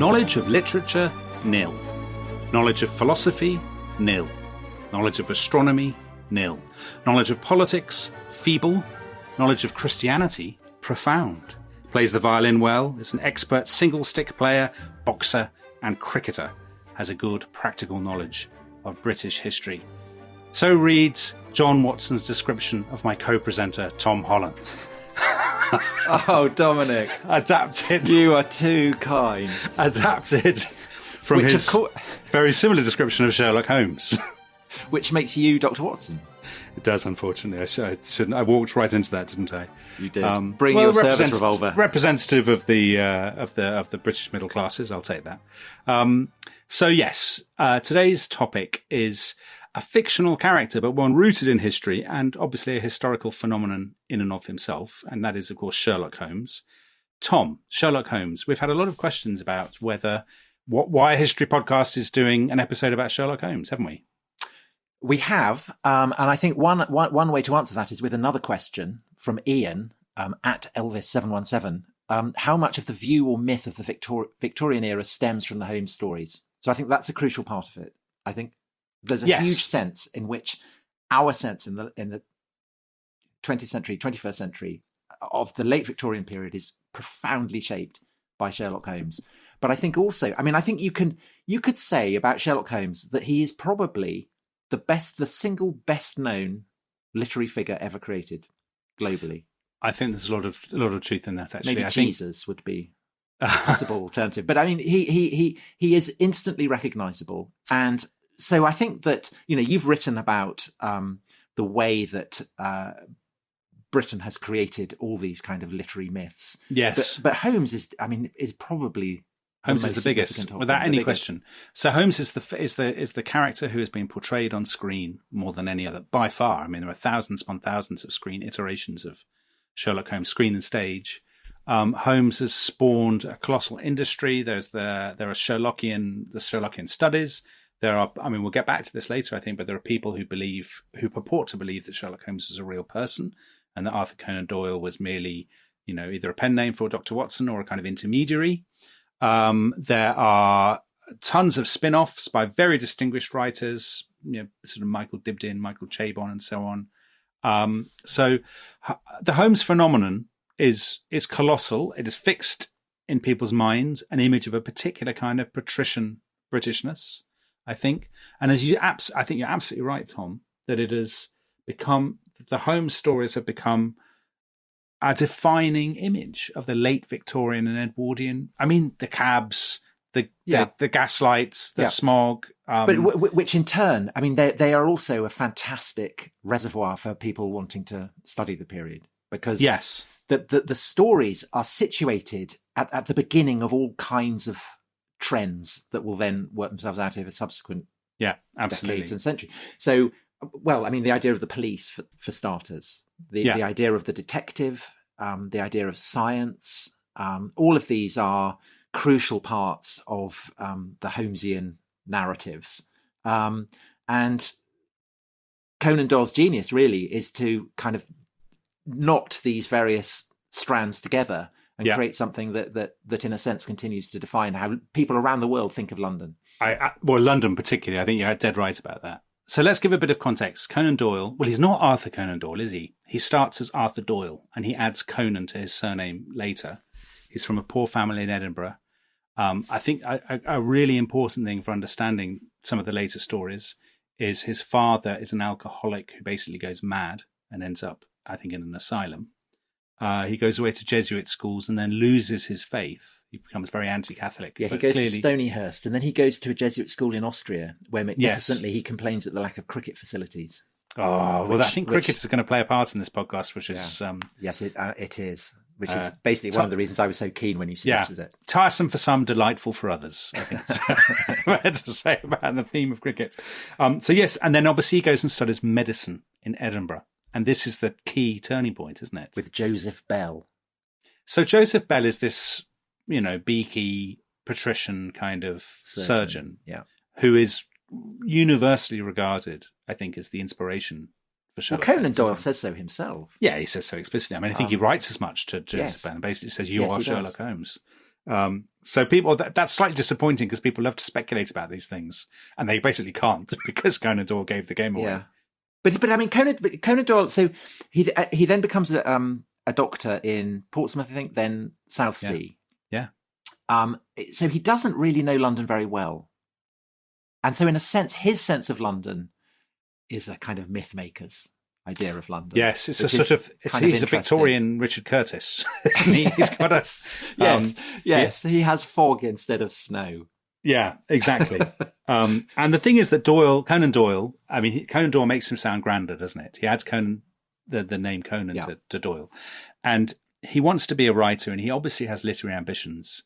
Knowledge of literature, nil. Knowledge of philosophy, nil. Knowledge of astronomy, nil. Knowledge of politics, feeble. Knowledge of Christianity, profound. Plays the violin well, is an expert single-stick player, boxer and cricketer. Has a good practical knowledge of British history. So reads John Watson's description of my co-presenter, Tom Holland. Oh, Dominic. Adapted. You are too kind. Adapted from his very similar description of Sherlock Holmes. Which makes you Dr. Watson. It does, unfortunately. I shouldn't. I walked right into that, didn't I? You did. Bring your service revolver. Representative of the British middle classes. I'll take that. So yes, today's topic is a fictional character, but one rooted in history and obviously a historical phenomenon in and of himself, and that is, of course, Sherlock Holmes. Tom, Sherlock Holmes. We've had a lot of questions about why a history podcast is doing an episode about Sherlock Holmes, haven't we? We have, and I think one way to answer that is with another question from Ian at Elvis717. How much of the view or myth of the Victorian era stems from the Holmes stories? So I think that's a crucial part of it. I think there's a huge sense in which our sense in the 20th century, 21st century of the late Victorian period is profoundly shaped by Sherlock Holmes. But I think also, I think you could say about Sherlock Holmes that he is probably the single best known literary figure ever created globally. I think there's a lot of truth in that, actually. Maybe Jesus would be a possible alternative. But I mean, he is instantly recognizable. And so I think that, you've written about the way that Britain has created all these kind of literary myths. Yes. But Holmes is probably... Holmes is the biggest, without any question. So Holmes is the character who has been portrayed on screen more than any other, by far. I mean, there are thousands upon thousands of screen iterations of Sherlock Holmes, screen and stage. Holmes has spawned a colossal industry. There are the Sherlockian studies. We'll get back to this later, I think, but there are people who purport to believe that Sherlock Holmes is a real person and that Arthur Conan Doyle was merely, either a pen name for Dr. Watson or a kind of intermediary. There are tons of spin-offs by very distinguished writers, sort of Michael Dibdin, Michael Chabon, and so on. So the Holmes phenomenon is colossal. It has fixed in people's minds an image of a particular kind of patrician Britishness, I think. And I think you're absolutely right, Tom, that it has become, the Holmes stories have become a defining image of the late Victorian and Edwardian. I mean, the cabs, the gaslights, the smog. But which in turn, they are also a fantastic reservoir for people wanting to study the period. Because the stories are situated at the beginning of all kinds of trends that will then work themselves out over subsequent decades and centuries. So, the idea of the police, for starters. The idea of the detective, the idea of science, all of these are crucial parts of the Holmesian narratives. And Conan Doyle's genius really is to kind of knot these various strands together and create something that in a sense continues to define how people around the world think of London. London particularly, I think you're dead right about that. So let's give a bit of context. Conan Doyle, he's not Arthur Conan Doyle, is he? He starts as Arthur Doyle and he adds Conan to his surname later. He's from a poor family in Edinburgh. I think a really important thing for understanding some of the later stories is his father is an alcoholic who basically goes mad and ends up, I think, in an asylum. He goes away to Jesuit schools and then loses his faith. He becomes very anti-Catholic. Yeah, he goes to Stonyhurst and then he goes to a Jesuit school in Austria where magnificently he complains at the lack of cricket facilities. I think cricket is going to play a part in this podcast, which is... Yes, it is, which is basically one of the reasons I was so keen when you suggested it. Tiresome for some, delightful for others, I think it's fair to say about the theme of cricket. And then obviously he goes and studies medicine in Edinburgh. And this is the key turning point, isn't it? With Joseph Bell. So Joseph Bell is this, beaky, patrician kind of surgeon who is universally regarded, I think, as the inspiration for Sherlock Holmes. Conan Doyle says so himself. Yeah, he says so explicitly. I think he writes as much to Joseph Bell and basically says, you are Sherlock Holmes. So people, that's slightly disappointing because people love to speculate about these things, and they basically can't because Conan Doyle gave the game away. Yeah. But I mean, Conan Doyle. So he then becomes a doctor in Portsmouth, I think, then Southsea. Yeah. So he doesn't really know London very well, and so in a sense, his sense of London is a kind of myth maker's idea of London. Yes, it's a sort of he's a Victorian Richard Curtis. He's got a yes. He has fog instead of snow. Yeah, exactly. And the thing is that Conan Doyle, I mean, Conan Doyle makes him sound grander, doesn't it? He adds Conan, the name Conan to Doyle, and he wants to be a writer, and he obviously has literary ambitions.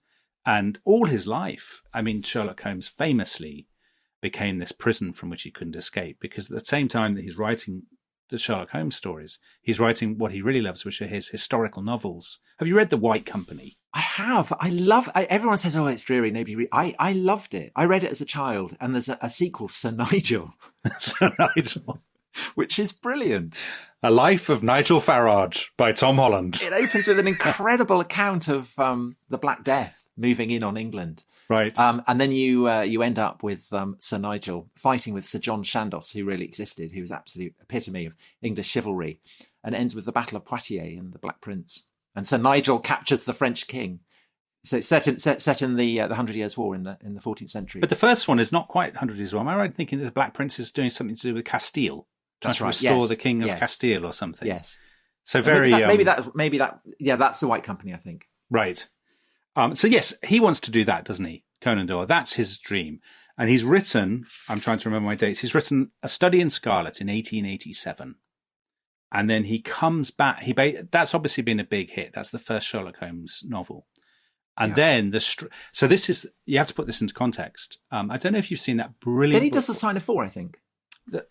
And all his life, I mean, Sherlock Holmes famously became this prison from which he couldn't escape, because at the same time that he's writing the Sherlock Holmes stories, he's writing what he really loves, which are his historical novels. Have you read The White Company? I have. Everyone says, oh, it's dreary. Nobody I loved it. I read it as a child, and there's a sequel, Sir Nigel. Sir Nigel. Which is brilliant. A Life of Nigel Farage by Tom Holland. It opens with an incredible account of the Black Death moving in on England. Right. And then you end up with Sir Nigel fighting with Sir John Chandos, who really existed, who was absolute epitome of English chivalry, and ends with the Battle of Poitiers and the Black Prince. And Sir Nigel captures the French king. So it's set in the 100 Years' War in the 14th century. But the first one is not quite 100 Years' War. Am I right in thinking that the Black Prince is doing something to do with Castile? That's right. Restore the King of Castile or something. Yes. So very maybe that. Yeah, that's the White Company, I think. Right. So yes, he wants to do that, doesn't he? Conan Doyle. That's his dream. And he's written, I'm trying to remember my dates, he's written A Study in Scarlet in 1887. And then he comes back. That's obviously been a big hit. That's the first Sherlock Holmes novel. And then so this is, you have to put this into context. I don't know if you've seen that brilliant. Then he does The Sign of Four, I think.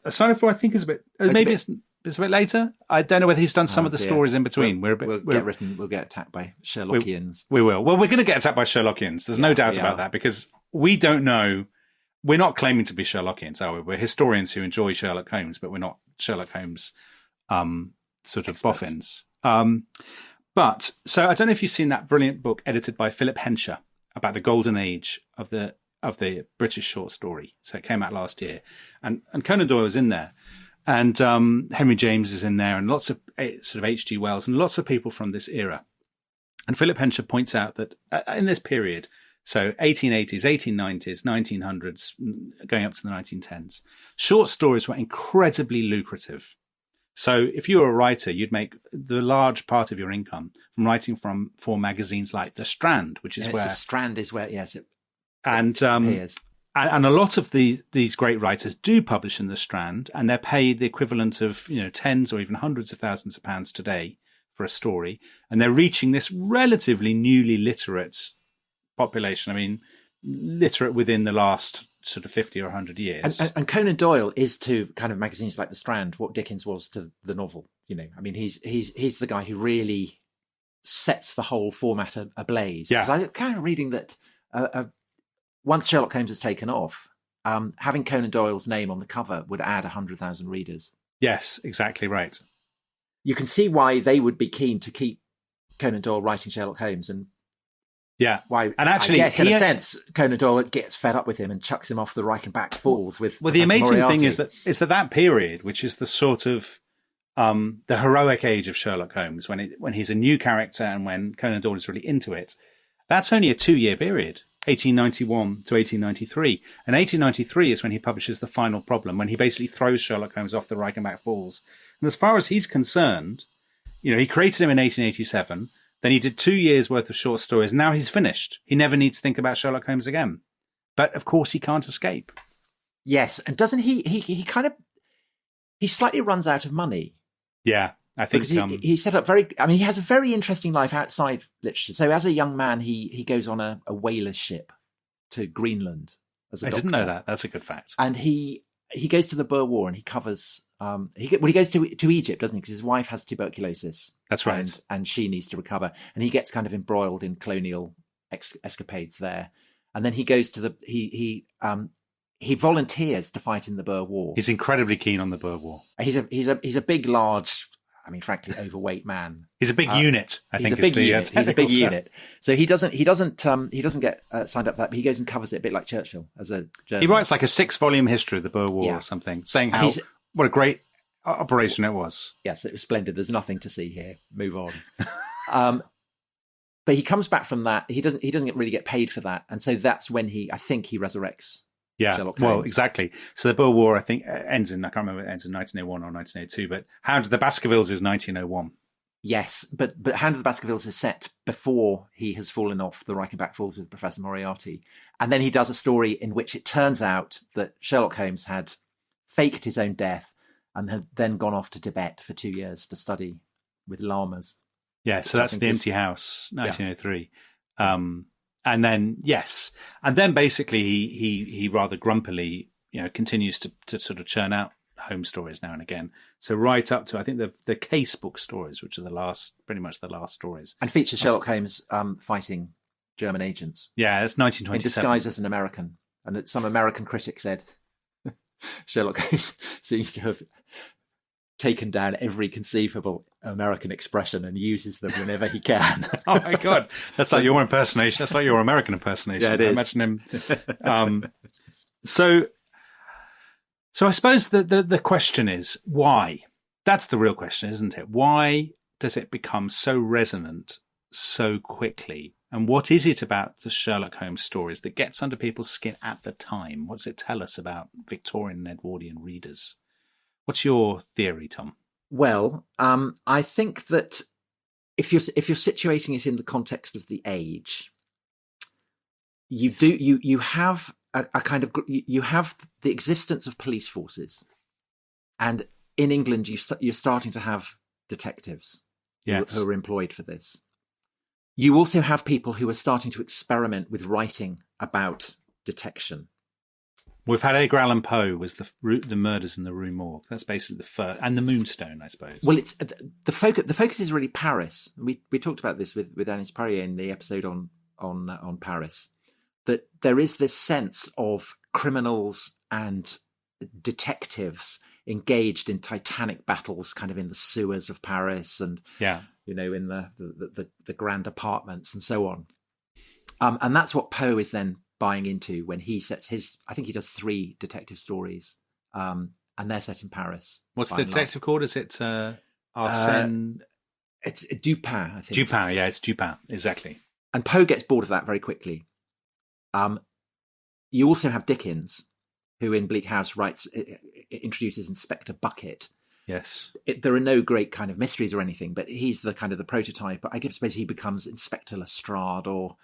A Sign of Four, I think, is a bit, it's a bit later. I don't know whether he's done some of the stories in between. We'll get attacked by Sherlockians. We will. Well, we're going to get attacked by Sherlockians. There's no doubt about that, because we don't know. We're not claiming to be Sherlockians, are we? We're historians who enjoy Sherlock Holmes, but we're not Sherlock Holmes sort of boffins. But so I don't know if you've seen that brilliant book edited by Philip Hensher about the golden age of the British short story. So it came out last year, and Conan Doyle is in there. And Henry James is in there, and lots of sort of H.G. Wells, and lots of people from this era. And Philip Hensher points out that in this period, so 1880s, 1890s, 1900s, going up to the 1910s, short stories were incredibly lucrative. So if you were a writer, you'd make the large part of your income from writing for magazines like The Strand, which is where... The Strand is where, yes, it appears. And a lot of these great writers do publish in The Strand, and they're paid the equivalent of, tens or even hundreds of thousands of pounds today for a story. And they're reaching this relatively newly literate population. I mean, literate within the last sort of 50 or 100 years. And Conan Doyle is to kind of magazines like The Strand what Dickens was to the novel. I mean, he's the guy who really sets the whole format ablaze. Yeah. Because I'm kind of reading that once Sherlock Holmes has taken off, having Conan Doyle's name on the cover would add 100,000 readers. Yes, exactly right. You can see why they would be keen to keep Conan Doyle writing Sherlock Holmes, and why. And actually, I guess in a sense, Conan Doyle gets fed up with him and chucks him off the Reichenbach Falls. Well, the amazing thing is that period, which is the sort of the heroic age of Sherlock Holmes, when he's a new character and when Conan Doyle is really into it, that's only a 2-year period. 1891 to 1893. And 1893 is when he publishes The Final Problem, when he basically throws Sherlock Holmes off the Reichenbach Falls. And as far as he's concerned, he created him in 1887, then he did 2 years worth of short stories, and now he's finished. He never needs to think about Sherlock Holmes again. But of course he can't escape. Yes, and doesn't he slightly runs out of money. Yeah. I think he set up he has a very interesting life outside literature. So as a young man, he goes on a whaler ship to Greenland as a doctor. I didn't know that. That's a good fact. And he goes to the Boer War, and he covers, he goes to Egypt, doesn't he? Because his wife has tuberculosis. That's right. And she needs to recover. And he gets kind of embroiled in colonial escapades there. And then he goes to he volunteers to fight in the Boer War. He's incredibly keen on the Boer War. He's a big, large, I mean, frankly, overweight man. He's a big unit. He's a big unit. So he doesn't get signed up for that, but he goes and covers it a bit like Churchill as a journalist. He writes like a 6-volume history of the Boer War or something, saying what a great operation it was. Yes, it was splendid. There's nothing to see here. Move on. But he comes back from that. He doesn't really get paid for that, and so that's when I think he resurrects. Yeah, Sherlock Holmes. Well, exactly. So the Boer War, I think, ends in, I can't remember, it ends in 1901 or 1902, but Hound of the Baskervilles is 1901. Yes, but Hound of the Baskervilles is set before he has fallen off the Reichenbach Falls with Professor Moriarty. And then he does a story in which it turns out that Sherlock Holmes had faked his own death and had then gone off to Tibet for 2 years to study with lamas. Yeah, so that's The Empty House, 1903. And then, and then basically he rather grumpily, continues to sort of churn out Holmes stories now and again. So right up to, I think, the case book stories, which are pretty much the last stories. And features Sherlock Holmes fighting German agents. Yeah, that's 1927. In disguise as an American. And some American critic said Sherlock Holmes seems to have taken down every conceivable American expression and uses them whenever he can. Oh my God. That's like your impersonation. That's like your American impersonation. Yeah, it is. I imagine him. So I suppose the question is why? That's the real question, isn't it? Why does it become so resonant so quickly? And what is it about the Sherlock Holmes stories that gets under people's skin at the time? What does it tell us about Victorian and Edwardian readers? What's your theory, Tom? Well, I think that if you're situating it in the context of the age, you have a kind of, you have the existence of police forces, and in England you're starting to have detectives who are employed for this. You also have people who are starting to experiment with writing about detection. We've had Edgar Allan Poe was the Murders in the Rue Morgue. That's basically the first, and the Moonstone, I suppose. Well, it's the focus is really Paris. We talked about this with Anis Parrier in the episode on Paris. That there is this sense of criminals and detectives engaged in titanic battles, kind of in the sewers of Paris, and in the grand apartments and so on. And that's what Poe is then buying into when he sets his. I think he does 3 detective stories, and they're set in Paris. What's the detective called? Is it Arsène? It's Dupin, I think. Dupin, it's Dupin, exactly. And Poe gets bored of that very quickly. You also have Dickens, who in Bleak House introduces Inspector Bucket. Yes. There are no great kind of mysteries or anything, but he's the kind of the prototype. But I suppose he becomes Inspector Lestrade or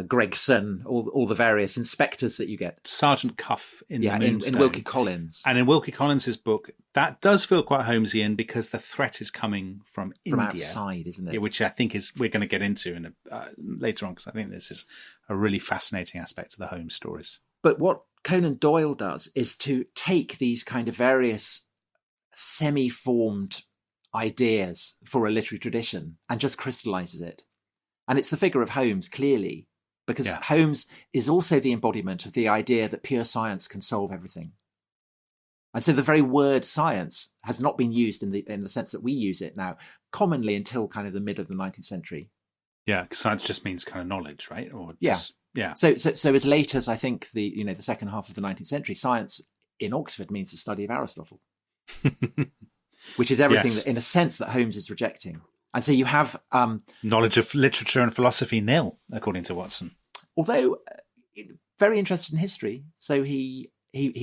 Gregson, all the various inspectors that you get. Sergeant Cuff in the Moonstone. In Wilkie Collins. And in Wilkie Collins's book, that does feel quite Holmesian because the threat is coming from India. Outside, isn't it? Yeah, which I think we're going to get into later on, because I think this is a really fascinating aspect of the Holmes stories. But what Conan Doyle does is to take these kind of various semi-formed ideas for a literary tradition and just crystallizes it. And it's the figure of Holmes, clearly, because Holmes is also the embodiment of the idea that pure science can solve everything. And so the very word science has not been used in the sense that we use it now, commonly until kind of the middle of the 19th century. Yeah, because science just means kind of knowledge, right? Or yeah. So as late as I think the second half of the 19th century, science in Oxford means the study of Aristotle, which is everything that, in a sense, that Holmes is rejecting. And so you have knowledge of literature and philosophy nil, according to Watson. Although very interested in history, so he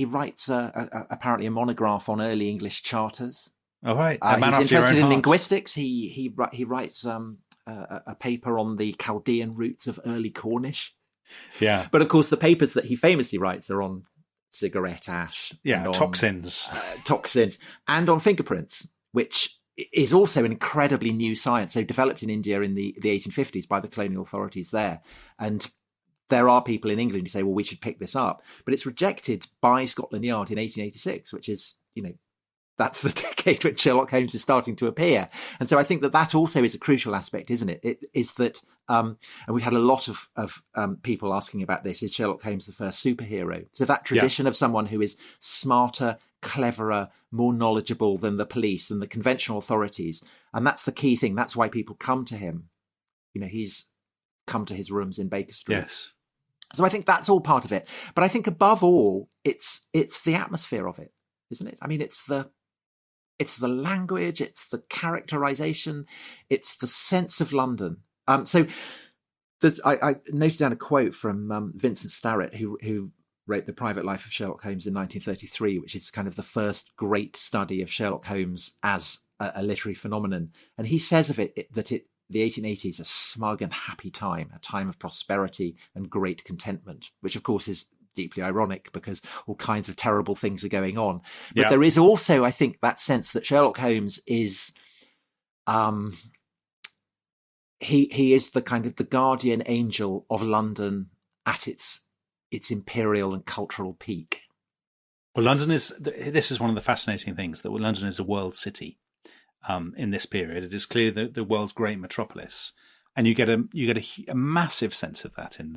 writes apparently a monograph on early English charters. Oh right, he's interested in linguistics. He writes a paper on the Chaldean roots of early Cornish. Yeah, but of course the papers that he famously writes are on cigarette ash. Yeah, on, toxins, and on fingerprints, which is also an incredibly new science. So developed in India in the 1850s by the colonial authorities there. And there are people in England who say, well, we should pick this up. But it's rejected by Scotland Yard in 1886, which is, that's the decade when Sherlock Holmes is starting to appear. And so I think that also is a crucial aspect, isn't it? It is that, and we've had a lot of people asking about this, is Sherlock Holmes the first superhero? So that tradition of someone who is smarter, cleverer, more knowledgeable than the police, than the conventional authorities. And that's the key thing. That's why people come to him. He's come to his rooms in Baker Street. Yes. So I think that's all part of it. But I think above all, it's the atmosphere of it, isn't it? I mean, it's the language, it's the characterization, it's the sense of London. So I noted down a quote from Vincent Starrett, who wrote The Private Life of Sherlock Holmes in 1933, which is kind of the first great study of Sherlock Holmes as a literary phenomenon. And he says of it that the 1880s, a smug and happy time, a time of prosperity and great contentment, which of course is deeply ironic because all kinds of terrible things are going on. But there is also, I think, that sense that Sherlock Holmes is, he is the kind of the guardian angel of London at its imperial and cultural peak. Well, this is one of the fascinating things, that London is a world city. In this period, it is clear that the world's great metropolis, and you get a massive sense of that in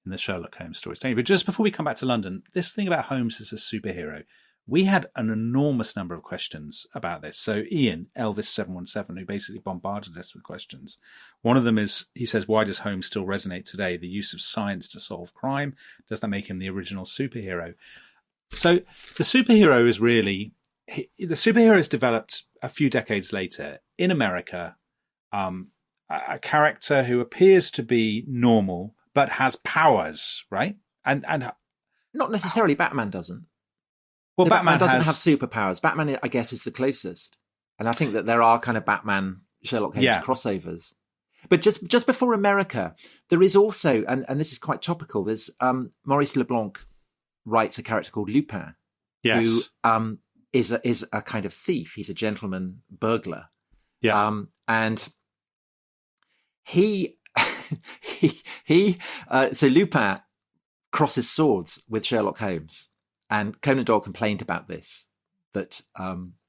the Sherlock Holmes stories, don't you? But just before we come back to London, this thing about Holmes as a superhero, we had an enormous number of questions about this. So Ian, Elvis717, who basically bombarded us with questions. One of them is, he says, why does Holmes still resonate today? The use of science to solve crime, does that make him the original superhero? So the superhero is really, the superhero is developed a few decades later in America, a character who appears to be normal but has powers, right? And not necessarily. Batman doesn't. Well, no, Batman doesn't have superpowers. Batman, I guess, is the closest, and I think that there are kind of Batman Sherlock Holmes crossovers. But just before America, there is also, and this is quite topical. There's Maurice Leblanc writes a character called Lupin, who is a kind of thief. He's a gentleman burglar. Yeah. And so Lupin crosses swords with Sherlock Holmes, and Conan Doyle complained about this, that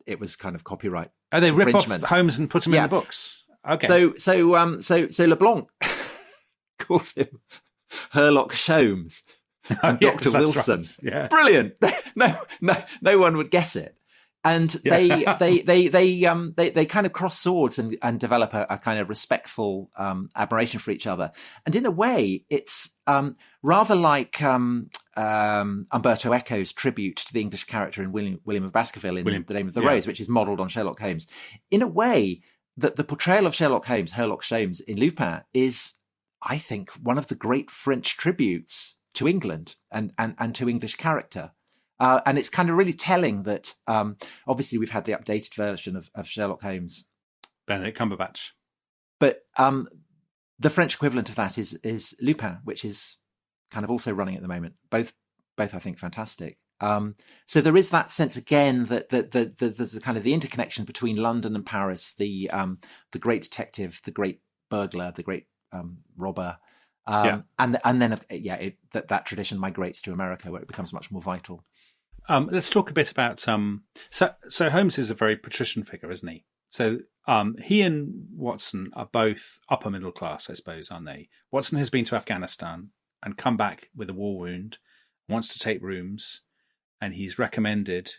it was kind of copyright. Oh, they rip off Holmes and put him in the books. Okay. So LeBlanc calls him Sherlock Holmes. And Dr. Wilson. Right. Yeah. Brilliant. No one would guess it. And they kind of cross swords and develop a kind of respectful admiration for each other. And in a way, it's rather like Umberto Eco's tribute to the English character in William of Baskerville in The Name of the Rose, which is modelled on Sherlock Holmes. In a way, that the portrayal of Sherlock Holmes in Lupin is, I think, one of the great French tributes to England and to English character. And it's kind of really telling that obviously we've had the updated version of Sherlock Holmes. Benedict Cumberbatch. But the French equivalent of that is Lupin, which is kind of also running at the moment. Both I think, fantastic. So there is that sense again that there's a kind of the interconnection between London and Paris, the great detective, the great burglar, the great robber. And then that tradition migrates to America, where it becomes much more vital. Let's talk a bit about so Holmes is a very patrician figure, isn't he? So he and Watson are both upper middle class, I suppose, aren't they? Watson has been to Afghanistan and come back with a war wound, wants to take rooms, and he's recommended.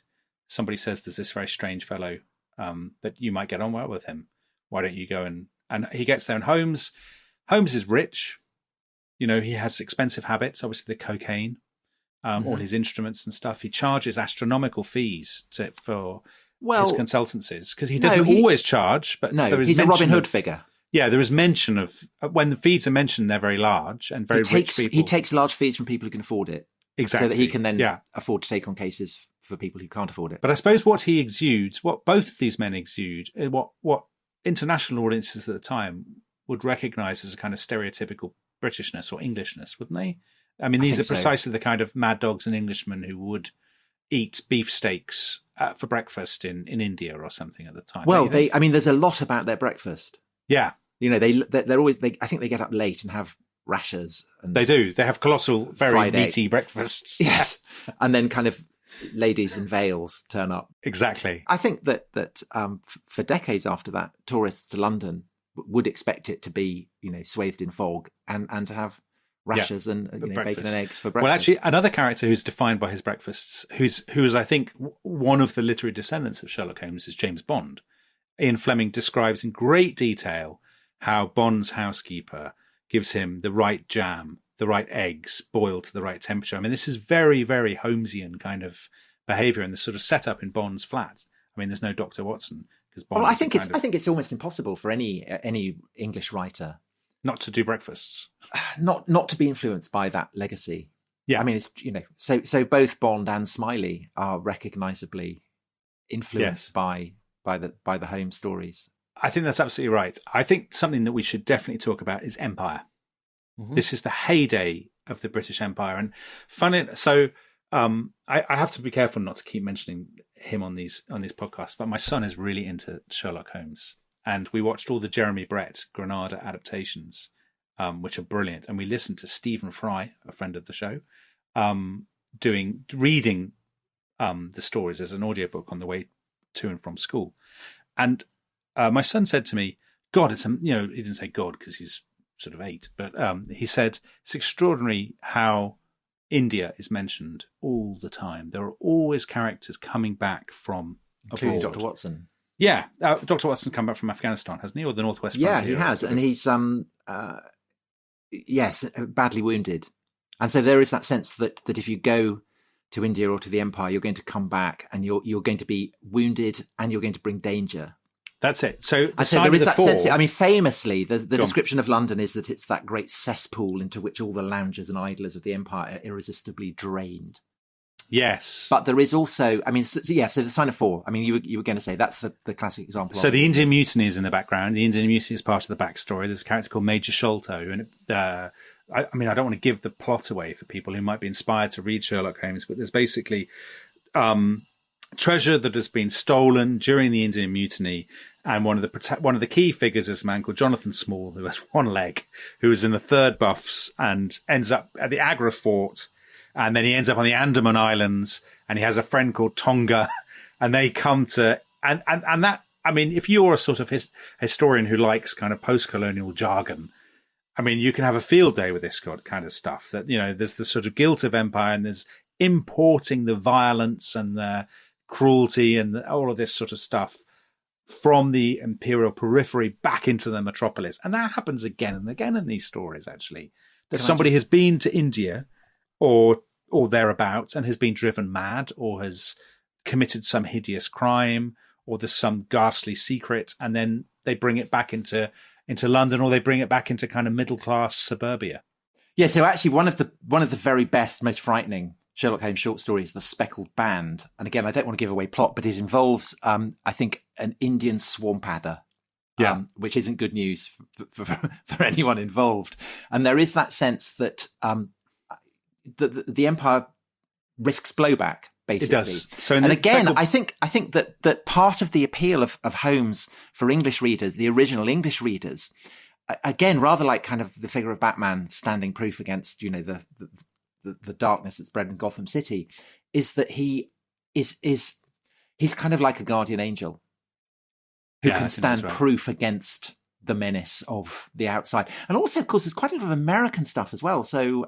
Somebody says there's this very strange fellow that you might get on well with him. Why don't you go and he gets there? And Holmes is rich. You know, he has expensive habits, obviously the cocaine, all his instruments and stuff. He charges astronomical fees for his consultancies, because he doesn't always charge. But there is he's a Robin Hood figure. Yeah, there is mention of, when the fees are mentioned, they're very large and very rich people. He takes large fees from people who can afford it. Exactly. So that he can then afford to take on cases for people who can't afford it. But I suppose what he exudes, what both of these men exude, what international audiences at the time would recognise as a kind of stereotypical Britishness or Englishness, wouldn't they? I mean, these are precisely the kind of mad dogs and Englishmen who would eat beefsteaks for breakfast in India or something at the time. Well, there's a lot about their breakfast. Yeah. You know, they're always, I think they get up late and have rashers. And they do. They have colossal, very meaty breakfasts. Yes. And then kind of ladies in veils turn up. Exactly. I think that for decades after that, tourists to London would expect it to be, you know, swathed in fog and to have rashers and bacon and eggs for breakfast. Well, actually, another character who's defined by his breakfasts, who's I think one of the literary descendants of Sherlock Holmes, is James Bond. Ian Fleming describes in great detail how Bond's housekeeper gives him the right jam, the right eggs boiled to the right temperature. I mean, this is very, very Holmesian kind of behaviour and the sort of setup in Bond's flat. I mean, there's no Dr. Watson because Bond. Well, I think it's almost impossible for any English writer not to do breakfasts, not to be influenced by that legacy. Yeah, I mean, it's so both Bond and Smiley are recognisably influenced by the Holmes stories. I think that's absolutely right. I think something that we should definitely talk about is Empire. Mm-hmm. This is the heyday of the British Empire, and funny. So I have to be careful not to keep mentioning him on these podcasts. But my son is really into Sherlock Holmes, and we watched all the Jeremy Brett Granada adaptations, which are brilliant. And we listened to Stephen Fry, a friend of the show, reading the stories as an audiobook on the way to and from school. And my son said to me, God, he didn't say God because he's sort of 8, but he said, it's extraordinary how India is mentioned all the time. There are always characters coming back from including abroad. Dr. Watson. Yeah, Dr. Watson's come back from Afghanistan, hasn't he? Or the Northwest Frontier? Yeah, he has. And he's, badly wounded. And so there is that sense that if you go to India or to the Empire, you're going to come back and you're going to be wounded and you're going to bring danger. That's it. So there is that sense. I mean, famously, the description of London is that it's that great cesspool into which all the loungers and idlers of the Empire are irresistibly drained. Yes. But there is also, I mean, so the Sign of Four. I mean, you were going to say that's the classic example. So the Indian Mutiny is in the background. The Indian Mutiny is part of the backstory. There's a character called Major Sholto. And I don't want to give the plot away for people who might be inspired to read Sherlock Holmes, but there's basically treasure that has been stolen during the Indian Mutiny. And one of the key figures is a man called Jonathan Small, who has one leg, who is in the Third Buffs and ends up at the Agra Fort. And then he ends up on the Andaman Islands, and he has a friend called Tonga, and they come to and that. I mean, if you're a sort of historian who likes kind of post-colonial jargon, I mean, you can have a field day with this kind of stuff. That there's the sort of guilt of empire, and there's importing the violence and the cruelty and all of this sort of stuff from the imperial periphery back into the metropolis, and that happens again and again in these stories. Actually, that somebody has been to India or thereabouts and has been driven mad or has committed some hideous crime or there's some ghastly secret, and then they bring it back into London, or they bring it back into kind of middle class suburbia. Yeah, so actually one of the very best, most frightening Sherlock Holmes short stories, The Speckled Band. And again, I don't want to give away plot, but it involves I think an Indian swamp adder. Which isn't good news for anyone involved. And there is that sense that the Empire risks blowback, basically. It does. So I think that part of the appeal of Holmes for English readers, the original English readers, again, rather like kind of the figure of Batman standing proof against the darkness that's bred in Gotham City, is that he's kind of like a guardian angel who can stand proof against the menace of the outside. And also, of course, there's quite a lot of American stuff as well. So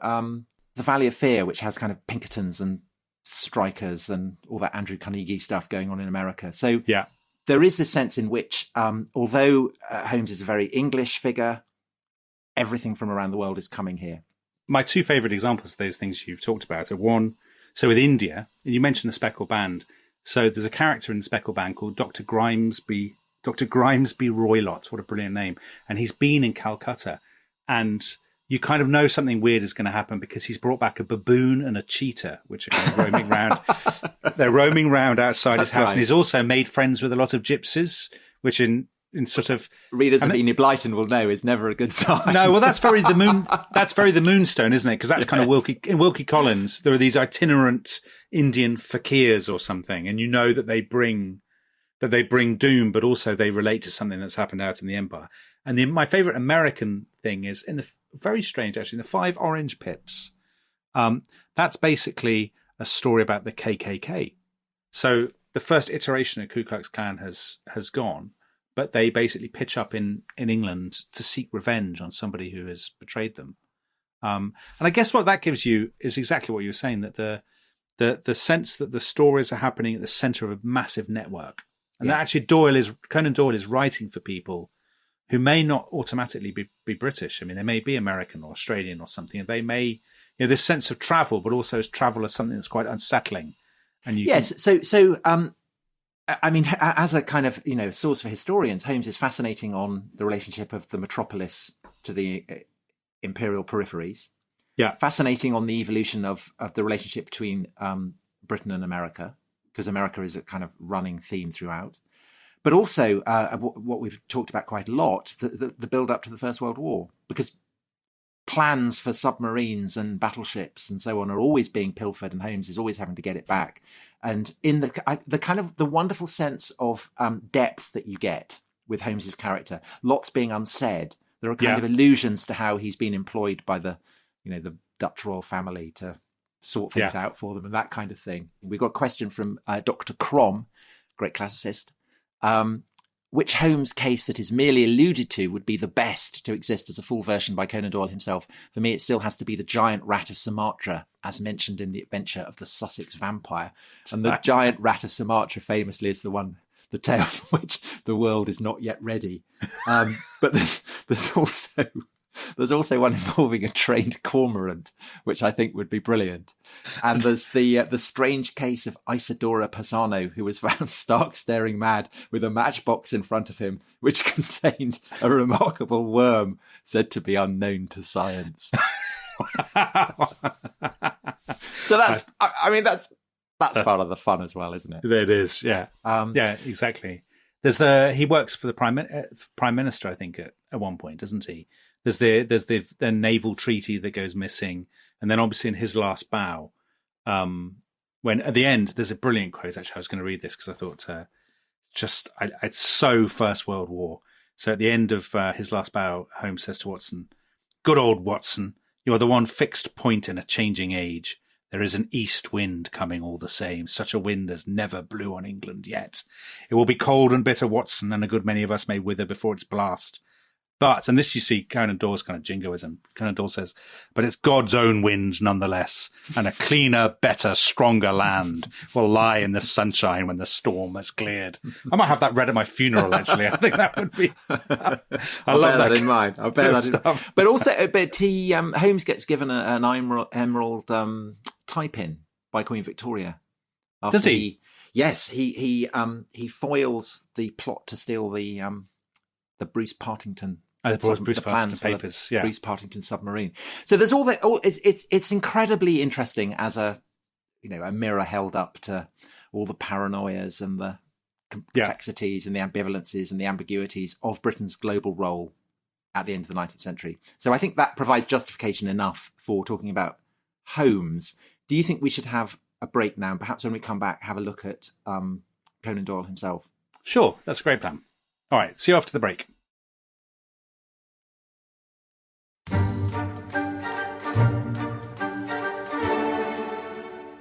The Valley of Fear, which has kind of Pinkertons and strikers and all that Andrew Carnegie stuff going on in America. So there is this sense in which, although Holmes is a very English figure, everything from around the world is coming here. My two favourite examples of those things you've talked about are one, so with India, you mentioned the Speckled Band. So there's a character in the Speckled Band called Dr. Grimesby Roylott. What a brilliant name. And he's been in Calcutta, and you kind of know something weird is going to happen because he's brought back a baboon and a cheetah, which are kind of roaming around. They're roaming around outside his house. Right. And he's also made friends with a lot of gypsies, which in sort of readers of Enid Blyton will know is never a good sign. No, well, that's very the Moonstone, isn't it? Because that's kind of Wilkie Collins. There are these itinerant Indian fakirs or something, and you know that they bring doom, but also they relate to something that's happened out in the Empire. And my favourite American thing is very strange, actually, in the 5 Orange Pips. That's basically a story about the KKK. So the first iteration of Ku Klux Klan has gone, but they basically pitch up in England to seek revenge on somebody who has betrayed them. And I guess what that gives you is exactly what you were saying, that the sense that the stories are happening at the center of a massive network. And that actually Conan Doyle is writing for people who may not automatically be British. I mean, they may be American or Australian or something. And they may, this sense of travel, but also as travel as something that's quite unsettling. And I mean, as a kind of, source for historians, Holmes is fascinating on the relationship of the metropolis to the imperial peripheries. Yeah. Fascinating on the evolution of the relationship between Britain and America, because America is a kind of running theme throughout. But also what we've talked about quite a lot, the build up to the First World War, because plans for submarines and battleships and so on are always being pilfered, and Holmes is always having to get it back. And in the kind of the wonderful sense of depth that you get with Holmes's character, lots being unsaid. There are kind of allusions to how he's been employed by the Dutch royal family to sort things out for them and that kind of thing. We've got a question from Dr. Crom, great classicist. Which Holmes case that is merely alluded to would be the best to exist as a full version by Conan Doyle himself? For me, it still has to be the giant rat of Sumatra, as mentioned in The Adventure of the Sussex Vampire. And the giant rat of Sumatra famously is the tale for which the world is not yet ready. But there's also one involving a trained cormorant, which I think would be brilliant. And there's the strange case of Isidora Pisano, who was found stark staring mad with a matchbox in front of him, which contained a remarkable worm said to be unknown to science. So that's part of the fun as well, isn't it? It is, yeah. Yeah, exactly. He works for the Prime Minister, I think, at one point, doesn't he? There's the naval treaty that goes missing, and then obviously in his last bow, when at the end there's a brilliant quote. Actually, I was going to read this because I thought it's so First World War. So at the end of his last bow, Holmes says to Watson, "Good old Watson, you are the one fixed point in a changing age. There is an east wind coming all the same. Such a wind as never blew on England yet. It will be cold and bitter, Watson, and a good many of us may wither before its blast. But," and this you see Conan Doyle's kind of jingoism, Conan Doyle says, "but it's God's own wind nonetheless, and a cleaner, better, stronger land will lie in the sunshine when the storm has cleared." I might have that read at my funeral, actually. I think that would be... I'll love that in mind. I'll bear that in mind. But also, Holmes gets given an emerald tie-pin by Queen Victoria. Does he? Yes, he foils the plot to steal the Bruce Partington. Bruce Partington papers, yeah. Bruce Partington submarine. So there's all that. It's incredibly interesting as a mirror held up to all the paranoias and the complexities and the ambivalences and the ambiguities of Britain's global role at the end of the 19th century. So I think that provides justification enough for talking about Holmes. Do you think we should have a break now, and perhaps when we come back, have a look at Conan Doyle himself? Sure, that's a great plan. All right, see you after the break.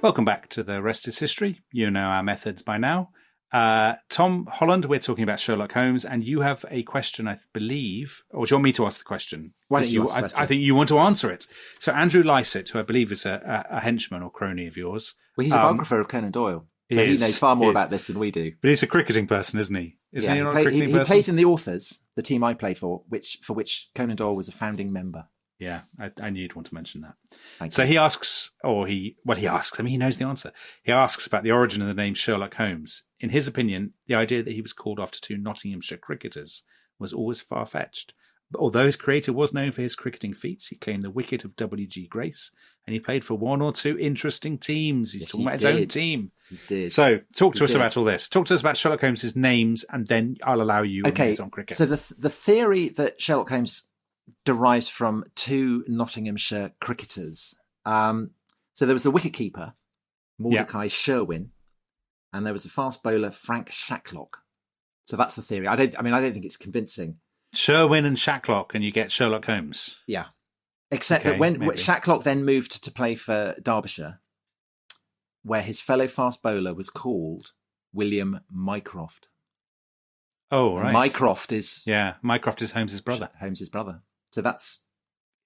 Welcome back to The Rest is History. You know our methods by now. Tom Holland, we're talking about Sherlock Holmes, and you have a question, I believe, or do you want me to ask the question? Why don't you ask the question? I think you want to answer it. So Andrew Lycett, who I believe is a henchman or crony of yours. Well, he's a biographer of Conan Doyle. So he knows far more about this than we do. But he's a cricketing person, isn't he? He plays in the Authors, the team I play for which Conan Doyle was a founding member. Yeah, I knew you'd want to mention that. Thank so you. He asks, he knows the answer. He asks about the origin of the name Sherlock Holmes. In his opinion, the idea that he was called after two Nottinghamshire cricketers was always far-fetched. But although his creator was known for his cricketing feats, he claimed the wicket of W.G. Grace, and he played for one or two interesting teams. He's talking about his own team. He did. So talk to us about all this. Talk to us about Sherlock Holmes' names, and then I'll allow you on cricket. So the theory that Sherlock Holmes derives from two Nottinghamshire cricketers. So there was the wicketkeeper, Mordecai Sherwin, and there was the fast bowler, Frank Shacklock. So that's the theory. I don't think it's convincing. Sherwin and Shacklock, and you get Sherlock Holmes. Yeah. Except that when Shacklock then moved to play for Derbyshire, where his fellow fast bowler was called William Mycroft. Oh, right. Mycroft is Holmes' brother. So that's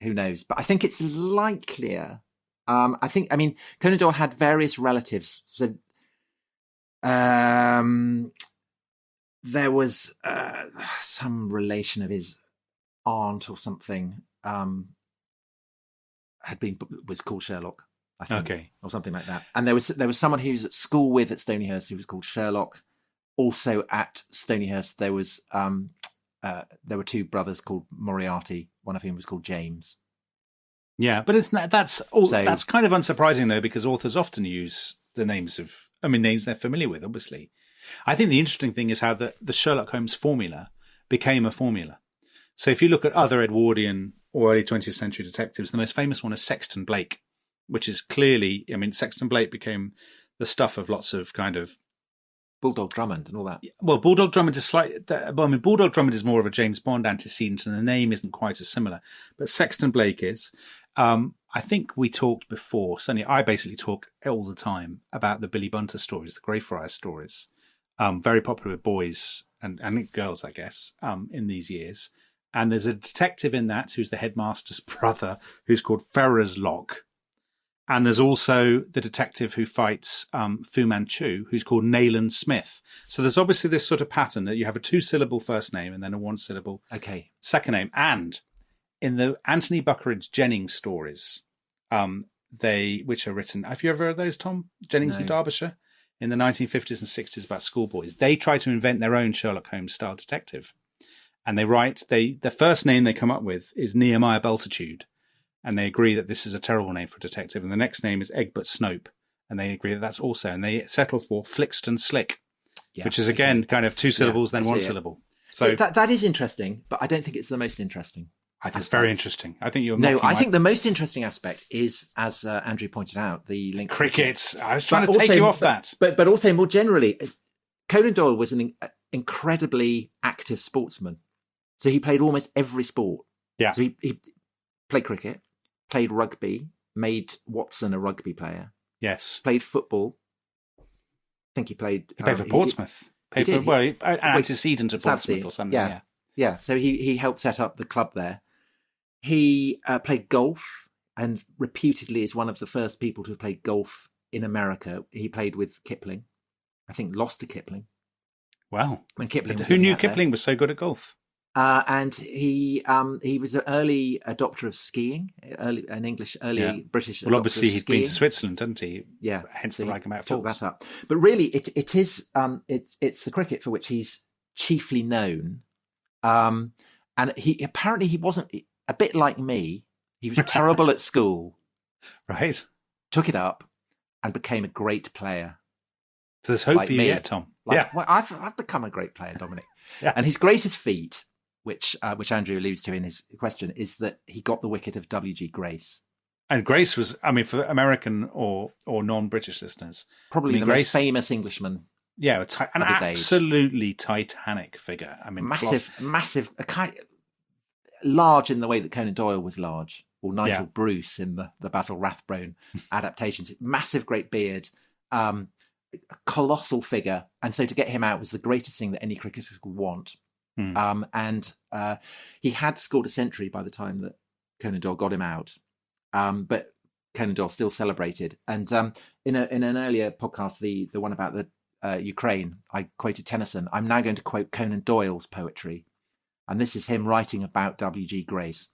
who knows? But I think it's likelier. Conan Doyle had various relatives. So there was some relation of his aunt or something was called Sherlock, I think, or something like that. And there was someone he was at school with at Stonyhurst who was called Sherlock. Also at Stonyhurst, there were two brothers called Moriarty. One of whom was called James. Yeah, but that's kind of unsurprising though, because authors often use the names they're familiar with. Obviously, I think the interesting thing is how the Sherlock Holmes formula became a formula. So if you look at other Edwardian or early 20th century detectives, the most famous one is Sexton Blake, which is clearly, Sexton Blake became the stuff of lots of kind of Bulldog Drummond and all that. Well, Bulldog Drummond is Bulldog Drummond is more of a James Bond antecedent, and the name isn't quite as similar. But Sexton Blake is. I think we talked before. Certainly, I basically talk all the time about the Billy Bunter stories, the Greyfriars stories. Very popular with boys and girls, I guess, in these years. And there's a detective in that who's the headmaster's brother, who's called Ferrers Lock. And there's also the detective who fights Fu Manchu, who's called Nayland Smith. So there's obviously this sort of pattern that you have a 2-syllable first name and then a 1-syllable second name. And in the Anthony Buckeridge Jennings stories, which are written, have you ever heard of those, Tom? Jennings and Derbyshire? In the 1950s and 60s about schoolboys. They try to invent their own Sherlock Holmes style detective. And the first name they come up with is Nehemiah Bultitude. And they agree that this is a terrible name for a detective. And the next name is Egbert Snope. And they agree that that's also. And they settle for Flixton Slick, which is, again, kind of 2 syllables, then 1 syllable. So that is interesting, but I don't think it's the most interesting. I think it's very interesting. I think you're think the most interesting aspect is, as Andrew pointed out, the link to cricket. I was trying to take you off that. But also, more generally, Conan Doyle was an incredibly active sportsman. So he played almost every sport. Yeah. So he played cricket, played rugby, made Watson a rugby player. Yes. Played football. I think he played... He played for Portsmouth. An antecedent of Portsmouth or something. Yeah. So he helped set up the club there. He played golf and reputedly is one of the first people to have played golf in America. He played with Kipling. I think lost to Kipling. Wow. When Kipling Who knew Kipling was so good at golf? And he was an early adopter of skiing, early British. Well, obviously he'd been to Switzerland, hadn't he? Yeah, hence the Ragamac Falls. That up. But really, it's the cricket for which he's chiefly known. And he wasn't a bit like me. He was terrible at school, right? Took it up and became a great player. So there's hope for you yet, Tom. Well, I've become a great player, Dominic. Yeah. And his greatest feat, which Andrew alludes to in his question, is that he got the wicket of W.G. Grace. And Grace was, for American or non-British listeners, probably the most famous Englishman. Yeah, an absolutely titanic figure. Massive, large in the way that Conan Doyle was large, or Nigel Bruce in the Basil Rathbone adaptations. Massive, great beard, a colossal figure, and so to get him out was the greatest thing that any cricketer could want. And he had scored a century by the time that Conan Doyle got him out, but Conan Doyle still celebrated. And in an earlier podcast, the one about the Ukraine, I quoted Tennyson. I'm now going to quote Conan Doyle's poetry, and this is him writing about W.G. Grace.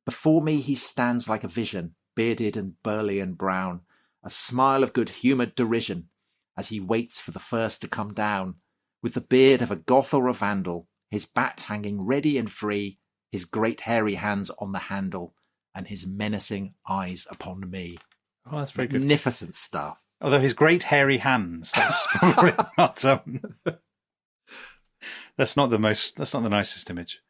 Before me he stands like a vision, bearded and burly and brown, a smile of good-humoured derision, as he waits for the first to come down, with the beard of a Goth or a Vandal, his bat hanging ready and free, his great hairy hands on the handle, and his menacing eyes upon me. Oh, that's very good. Magnificent stuff. Although his great hairy hands, that's probably not that's not the nicest image.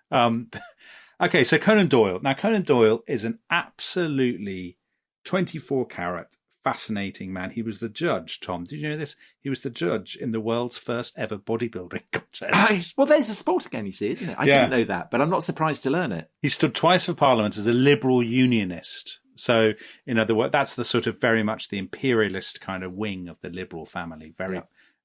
Okay, so Conan Doyle. Now, Conan Doyle is an absolutely 24-carat fascinating man. He was the judge, Tom. Did you know this? He was the judge in the world's first ever bodybuilding contest. Well, there's a sport again, you see, isn't it? I didn't know that, but I'm not surprised to learn it. He stood twice for Parliament as a liberal unionist. So, in other words, that's the sort of very much the imperialist kind of wing of the liberal family.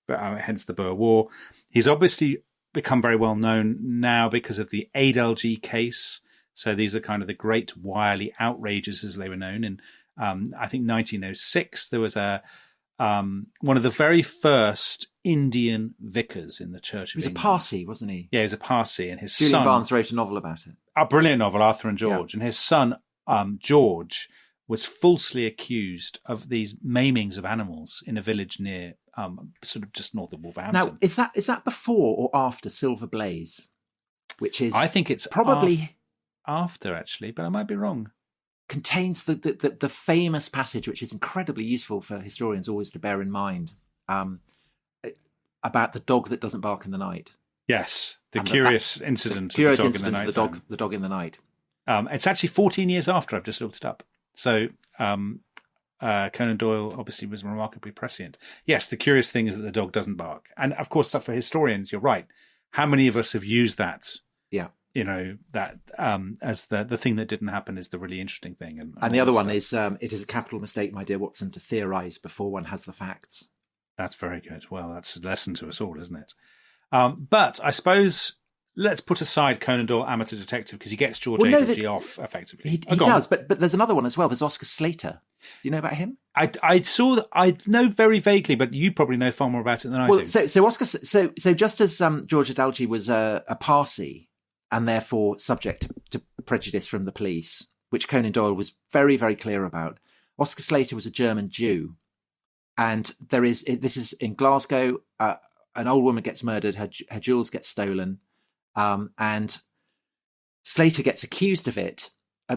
Hence the Boer War. He's obviously become very well known now because of the Adalji case. So these are kind of the great wily outrages, as they were known. In I think 1906, there was one of the very first Indian vicars in the Church of England. He was a Parsi, wasn't he? Yeah, he was a Parsi, and his Julian son Barnes wrote a novel about it. A brilliant novel, Arthur and George, and his son George was falsely accused of these maimings of animals in a village near, sort of just north of Wolverhampton. Now, is that before or after Silver Blaze? Which is, I think it's probably after, actually, but I might be wrong. Contains the famous passage, which is incredibly useful for historians always to bear in mind, about the dog that doesn't bark in the night. Yes, the curious incident of the dog in the night. It's actually 14 years after. I've just looked it up. So Conan Doyle obviously was remarkably prescient. Yes, the curious thing is that the dog doesn't bark. And of course, that for historians, you're right. How many of us have used that? Yeah. You know, that as the thing that didn't happen is the really interesting thing. And the other one is, it is a capital mistake, my dear Watson, to theorise before one has the facts. That's very good. Well, that's a lesson to us all, isn't it? But I suppose let's put aside Conan Doyle Amateur Detective because he gets George A.G. off effectively. He does, but there's another one as well. There's Oscar Slater. Do you know about him? I know very vaguely, but you probably know far more about it than I do. So just as George Adalji was a Parsi and therefore subject to prejudice from the police, which Conan Doyle was very, very clear about, Oscar Slater was a German Jew, and this is in Glasgow. An old woman gets murdered, her jewels get stolen, and Slater gets accused of it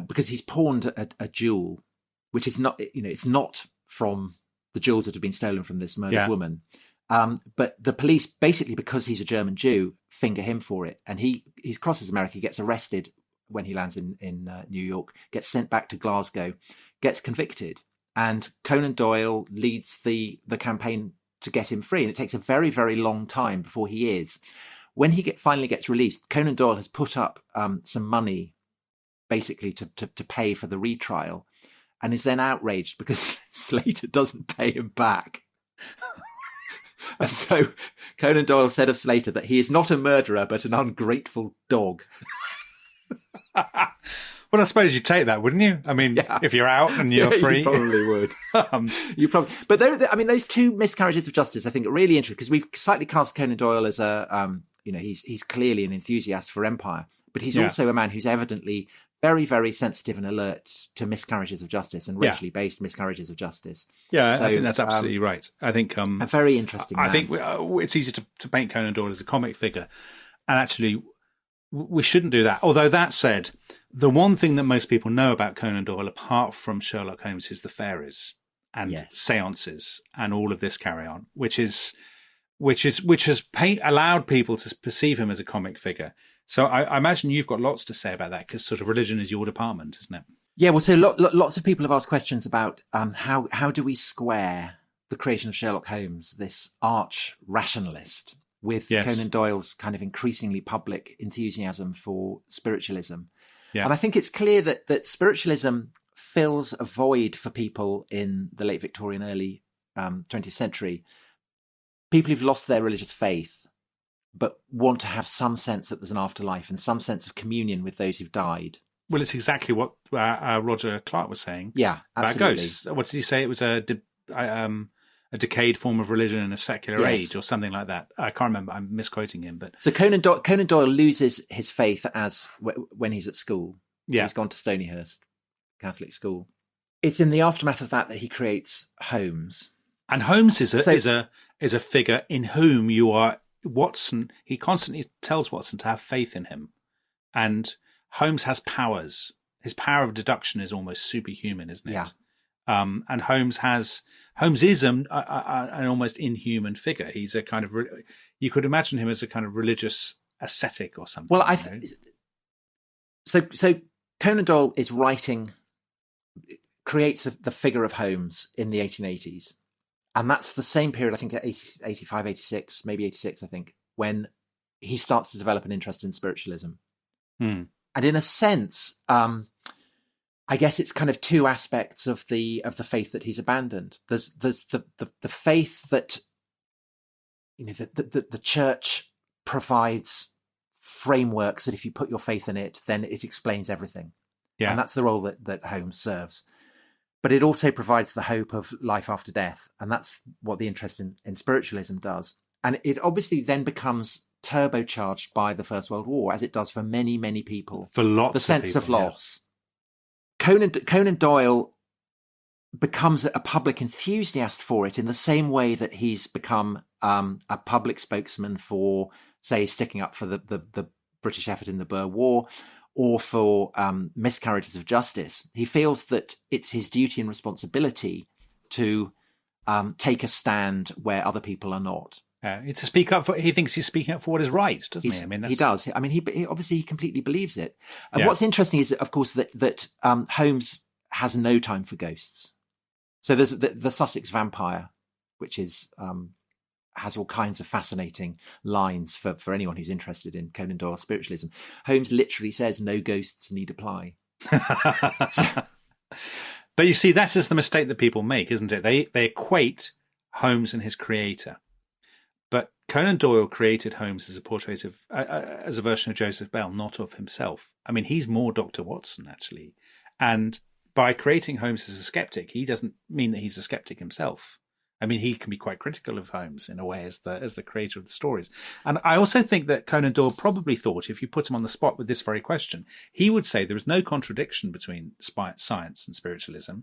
because he's pawned a jewel, which is not, it's not from the jewels that have been stolen from this murdered woman. But the police, basically because he's a German Jew, finger him for it. And he crosses America, he gets arrested when he lands in New York, gets sent back to Glasgow, gets convicted. And Conan Doyle leads the campaign to get him free. And it takes a very, very long time before he is. When he finally gets released, Conan Doyle has put up some money basically to pay for the retrial, and is then outraged because Slater doesn't pay him back. And so Conan Doyle said of Slater that he is not a murderer, but an ungrateful dog. Well, I suppose you'd take that, wouldn't you? I mean, if you're out and you're free. You probably would. But those two miscarriages of justice, I think, are really interesting because we've slightly cast Conan Doyle as he's clearly an enthusiast for empire, but he's also a man who's evidently very, very sensitive and alert to miscarriages of justice and racially based miscarriages of justice. Yeah, so, I think that's absolutely right. I think a very interesting man. I think it's easy to paint Conan Doyle as a comic figure, and actually we shouldn't do that. Although that said, the one thing that most people know about Conan Doyle, apart from Sherlock Holmes, is the fairies and seances and all of this carry on, which has allowed people to perceive him as a comic figure. So I imagine you've got lots to say about that because sort of religion is your department, isn't it? Yeah, well, so lots of people have asked questions about how do we square the creation of Sherlock Holmes, this arch rationalist, with Conan Doyle's kind of increasingly public enthusiasm for spiritualism. Yeah. And I think it's clear that spiritualism fills a void for people in the late Victorian, early 20th century. People who've lost their religious faith, but want to have some sense that there's an afterlife and some sense of communion with those who've died. Well, it's exactly what Roger Clark was saying. Yeah, absolutely. About ghosts. What did he say? It was a decayed form of religion in a secular age or something like that. I can't remember. I'm misquoting him. But so Conan Doyle loses his faith when he's at school. So he's gone to Stonyhurst Catholic school. It's in the aftermath of that he creates Holmes. And Holmes is a figure in whom you are... Watson, he constantly tells Watson to have faith in him, and Holmes has powers. His power of deduction is almost superhuman, isn't it? Yeah. And Holmes is an almost inhuman figure. He's a kind of you could imagine him as a kind of religious ascetic or something. Well, so Conan Doyle is creates the figure of Holmes in the 1880s. And that's the same period, I think, at 85, 86, maybe 86, I think, when he starts to develop an interest in spiritualism. And in a sense, I guess it's kind of two aspects of the faith that he's abandoned. There's the faith that the church provides frameworks that if you put your faith in it, then it explains everything. Yeah. And that's the role that Holmes serves. But it also provides the hope of life after death. And that's what the interest in spiritualism does. And it obviously then becomes turbocharged by the First World War, as it does for many, many people. For lots the sense of, people, of loss. Yeah. Conan Doyle becomes a public enthusiast for it in the same way that he's become a public spokesman for, say, sticking up for the British effort in the Boer War, or for miscarriages of justice. He feels that it's his duty and responsibility to take a stand where other people are not. To speak up for, he thinks he's speaking up for what is right, doesn't he? I mean, he does. I mean, he obviously he completely believes it. And what's interesting is, of course, that Holmes has no time for ghosts. So there's the Sussex vampire, which is has all kinds of fascinating lines for anyone who's interested in Conan Doyle's spiritualism. Holmes literally says no ghosts need apply. But you see, that's just the mistake that people make, isn't it? They equate Holmes and his creator. But Conan Doyle created Holmes as a portrait of, as a version of Joseph Bell, not of himself. I mean, he's more Dr. Watson, actually. And by creating Holmes as a skeptic, he doesn't mean that he's a skeptic himself. I mean, he can be quite critical of Holmes in a way as the creator of the stories. And I also think that Conan Doyle probably thought, if you put him on the spot with this very question, he would say there is no contradiction between science and spiritualism,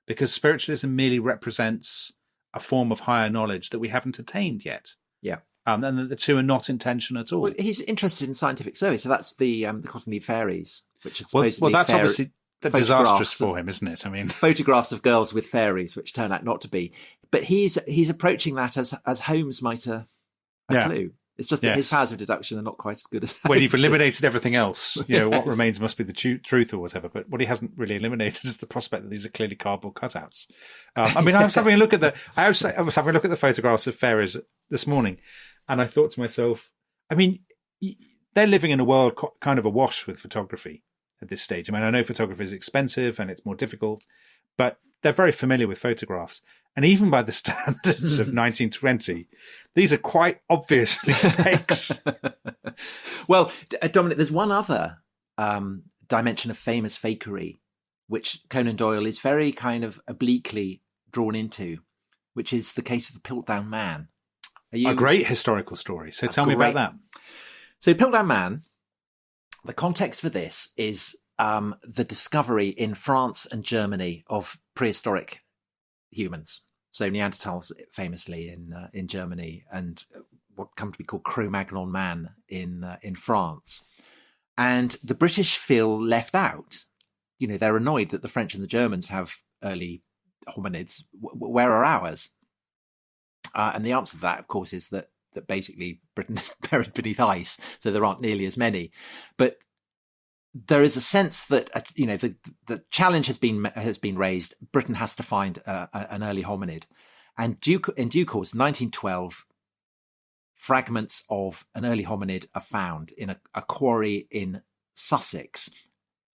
because spiritualism merely represents a form of higher knowledge that we haven't attained yet. Yeah. And that the two are not in tension at all. Well, he's interested in scientific survey, so that's the Cottonleaf fairies, which is supposedly that's obviously disastrous for him, isn't it? I mean, photographs of girls with fairies, which turn out not to be. But he's approaching that as Holmes might a clue. It's just that his powers of deduction are not quite as good as well, you've eliminated everything else. You know, what remains must be the truth or whatever. But what he hasn't really eliminated is the prospect that these are clearly cardboard cutouts. I mean, I was having a look at the photographs of fairies this morning, and I thought to myself, I mean, they're living in a world kind of awash with photography at this stage. I mean, I know photography is expensive and it's more difficult, but they're very familiar with photographs. And even by the standards of 1920, these are quite obviously fakes. Well, Dominic, there's one other dimension of famous fakery, which Conan Doyle is very kind of obliquely drawn into, which is the case of the Piltdown Man. A great historical story. So tell me about that. So Piltdown Man, the context for this is the discovery in France and Germany of prehistoric humans. So Neanderthals famously in Germany, and what come to be called Cro-Magnon man in France. And the British feel left out. You know, they're annoyed that the French and the Germans have early hominids. Where are ours? And the answer to that, of course, is that basically Britain is buried beneath ice, so there aren't nearly as many. But there is a sense that the challenge has been raised. Britain has to find an early hominid, and in due course, 1912, fragments of an early hominid are found in a quarry in Sussex,